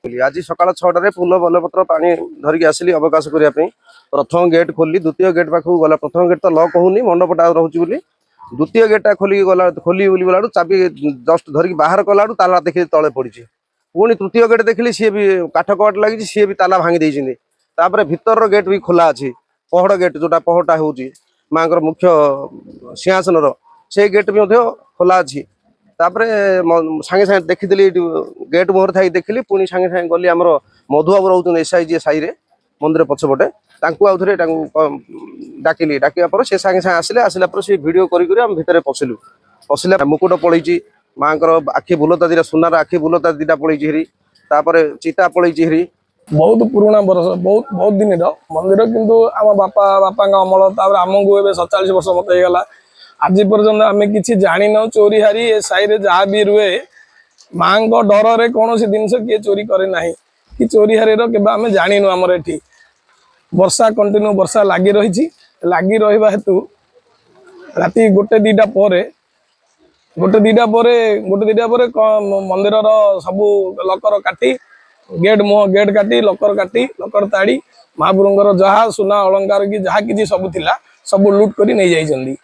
आज सकाल 6टार फुल बलपत्र पानी धरिकी आसिली अवकाश करने प्रथम गेट खोली द्वितीय गेट पाखक गला प्रथम गेट तो लक होनी मंडपटा रोचे द्वितीय गेटा खोल गला खोली गला चाबी जस्ट धरिकी बाहर कला ताला देखिए तले पड़ी पुणी तृतीय गेट देखिली सी भी काठ कबाट लगी सी भी ताला भांगी देपर भितर गेट भी खोला अच्छी पहड़ गेट जोटा पहड़ा हूँ माँ मुख्य सिंहासन से गेट भी खोला अच्छी तापरे सांगे सांगे देखी गेट मुहर थी देखिली पुणी सांगे सांगे गली आमर मधुबाबू रोच एसआईजी साई मंदिर पछपटे आउे डाकिली डाकिया पर से सांगे सांगे आसिले आसला पर से वीडियो करी भितर पशिलु पशिला मुकुट पलैची माँ आखि बुलता दीटा सुनार आखि बुलता दीटा पलैची हेरी तापर चिता पलैची हेरी बहुत पुराना बरस बहुत बहुत दिन मंदिर किंतु आम बापा बापा अमल तापर आमको 47 वर्ष मत होगा आज पर्यंत आम कि जानी न चोरी हारी ए साई रे जहाँ भी रुए माँ को डर रे कौन सी जिनस किए चोरी करे ना कि चोरी हारी आम जानु आमर एठी वर्षा कंटिन्यू वर्षा लगी रही लगी रहा हेतु राति गोटे दीटा मंदिर सबू लकर काटी गेट मुह गेट काटी लकर ताड़ी महाप्रभुंर जहाँ सुना अलंकार कि जहाँ कि सब थिला सब लुट कर नहीं जाइछन्ती।